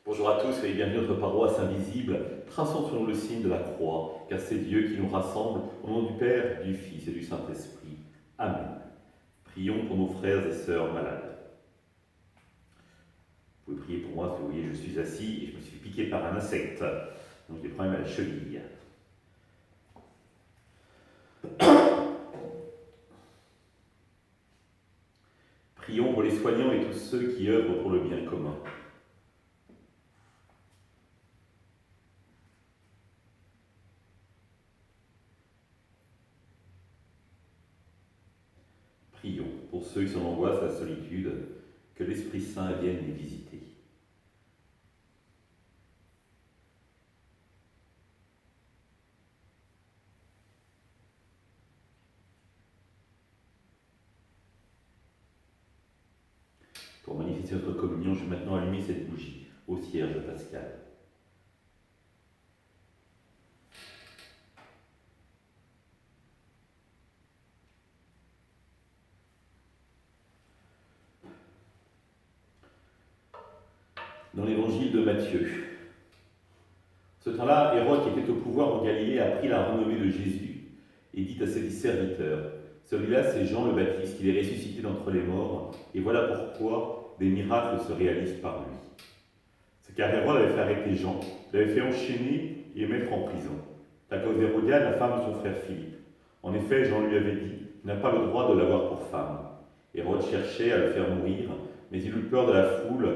Bonjour à tous, soyez bienvenus à notre paroisse invisible. Traçons selon le signe de la croix, car c'est Dieu qui nous rassemble au nom du Père, du Fils et du Saint-Esprit. Amen. Prions pour nos frères et sœurs malades. Vous pouvez prier pour moi, parce que vous voyez, je suis assis et je me suis piqué par un insecte. Donc j'ai des problèmes à la cheville. Prions pour les soignants et tous ceux qui œuvrent pour le bien commun. Prions pour ceux qui sont en angoisse, la solitude, que l'Esprit Saint vienne les visiter. Pour manifester notre communion, je vais maintenant allumer cette bougie au cierge pascal. Dans l'évangile de Matthieu. Ce temps-là, Hérode, qui était au pouvoir en Galilée, a pris la renommée de Jésus et dit à ses serviteurs, celui-là, c'est Jean le Baptiste, il est ressuscité d'entre les morts, et voilà pourquoi des miracles se réalisent par lui. C'est car Hérode avait fait arrêter Jean, l'avait fait enchaîner et mettre en prison, à cause d'Hérodiade, la femme de son frère Philippe. En effet, Jean lui avait dit, il n'a pas le droit de l'avoir pour femme. Hérode cherchait à le faire mourir, mais il eut peur de la foule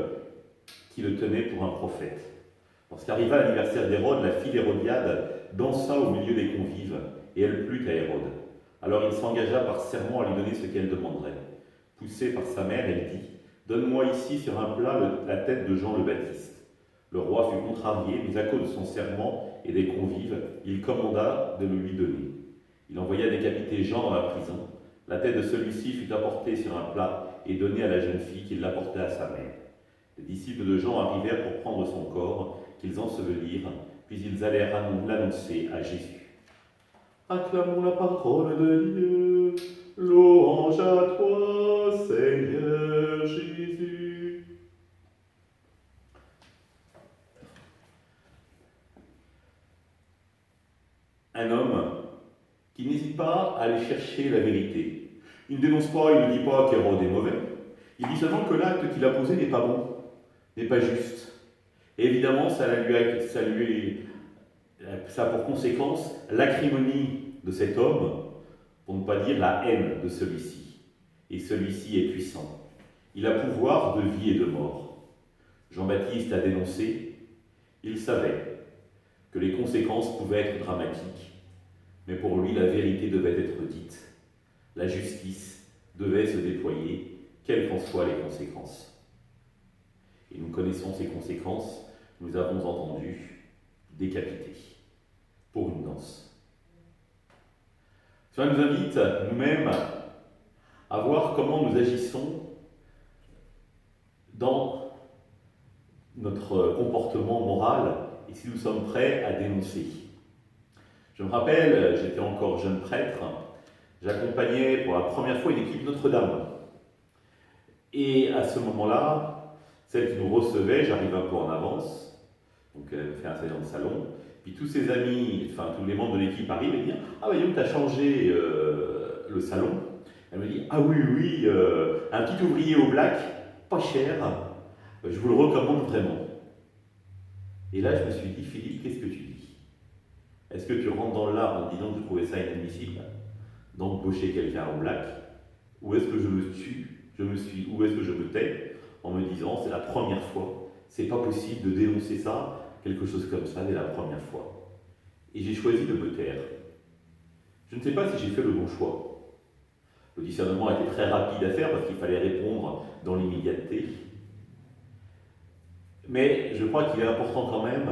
qui le tenait pour un prophète. Lorsqu'arriva l'anniversaire d'Hérode, la fille d'Hérodiade dansa au milieu des convives, et elle plut à Hérode. Alors il s'engagea par serment à lui donner ce qu'elle demanderait. Poussée par sa mère, elle dit, « Donne-moi ici sur un plat la tête de Jean le Baptiste. » Le roi fut contrarié, mais à cause de son serment et des convives, il commanda de le lui donner. Il envoya décapiter Jean dans la prison. La tête de celui-ci fut apportée sur un plat et donnée à la jeune fille qui l'apporta à sa mère. Les disciples de Jean arrivèrent pour prendre son corps, qu'ils ensevelirent, puis ils allèrent l'annoncer à Jésus. Acclamons la parole de Dieu, louange à toi, Seigneur Jésus. Un homme qui n'hésite pas à aller chercher la vérité. Il ne dénonce pas, il ne dit pas qu'Hérode est mauvais, il dit seulement que l'acte qu'il a posé n'est pas bon, n'est pas juste. Et évidemment, ça a pour conséquence l'acrimonie de cet homme, pour ne pas dire la haine de celui-ci. Et celui-ci est puissant. Il a pouvoir de vie et de mort. Jean-Baptiste a dénoncé, il savait que les conséquences pouvaient être dramatiques, mais pour lui, la vérité devait être dite. La justice devait se déployer, quelles qu'en soient les conséquences. Et nous connaissons ces conséquences, nous avons entendu décapiter pour une danse. Cela nous invite nous-mêmes à voir comment nous agissons dans notre comportement moral et si nous sommes prêts à dénoncer. Je me rappelle, j'étais encore jeune prêtre, j'accompagnais pour la première fois une équipe Notre-Dame. Et à ce moment-là, celle qui nous recevait, j'arrive un peu en avance, donc elle fait installer dans le salon, puis tous ses amis, enfin tous les membres de l'équipe arrivent et disent « Ah bah tu as changé le salon ?» Elle me dit « Ah oui, oui, un petit ouvrier au black, pas cher, je vous le recommande vraiment. » Et là je me suis dit « Philippe, qu'est-ce que tu dis? Est-ce que tu rentres dans l'art en disant que tu trouvais ça inadmissible d'embaucher quelqu'un au black, ou est-ce que je me tue, ou est-ce que je me tais en me disant c'est la première fois, c'est pas possible de dénoncer ça, quelque chose comme ça dès la première fois. Et j'ai choisi de me taire. Je ne sais pas si j'ai fait le bon choix. Le discernement a été très rapide à faire parce qu'il fallait répondre dans l'immédiateté. Mais je crois qu'il est important quand même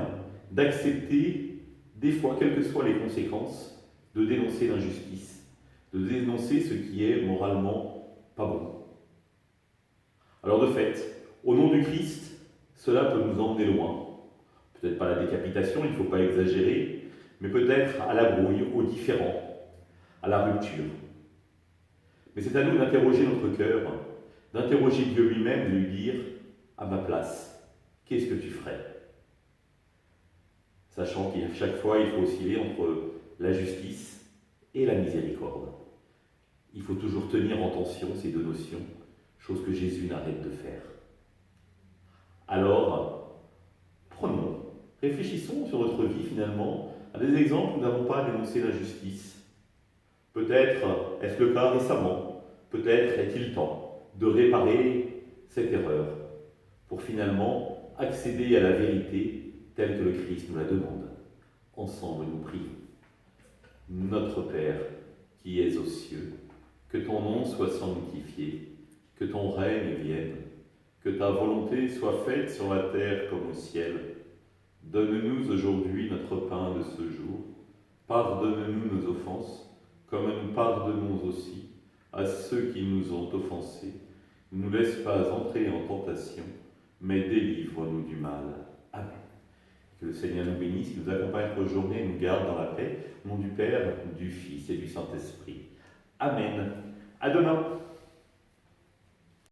d'accepter, des fois, quelles que soient les conséquences, de dénoncer l'injustice, de dénoncer ce qui est moralement pas bon. Alors de fait, au nom du Christ, cela peut nous emmener loin. Peut-être pas la décapitation, il ne faut pas exagérer, mais peut-être à la brouille, au différent, à la rupture. Mais c'est à nous d'interroger notre cœur, d'interroger Dieu lui-même, de lui dire « à ma place, qu'est-ce que tu ferais? Sachant qu'à chaque fois, il faut osciller entre la justice et la miséricorde. Il faut toujours tenir en tension ces deux notions, chose que Jésus n'arrête de faire. Alors, réfléchissons sur notre vie finalement à des exemples où nous n'avons pas dénoncé l'injustice. Peut-être est-ce le cas récemment, peut-être est-il temps de réparer cette erreur pour finalement accéder à la vérité telle que le Christ nous la demande. Ensemble, nous prions. Notre Père, qui es aux cieux, que ton nom soit sanctifié, que ton règne vienne, que ta volonté soit faite sur la terre comme au ciel. Donne-nous aujourd'hui notre pain de ce jour. Pardonne-nous nos offenses, comme nous pardonnons aussi à ceux qui nous ont offensés. Ne nous laisse pas entrer en tentation, mais délivre-nous du mal. Amen. Que le Seigneur nous bénisse, qu'il nous accompagne notre journée et nous garde dans la paix. Au nom du Père, du Fils et du Saint-Esprit. Amen. À demain.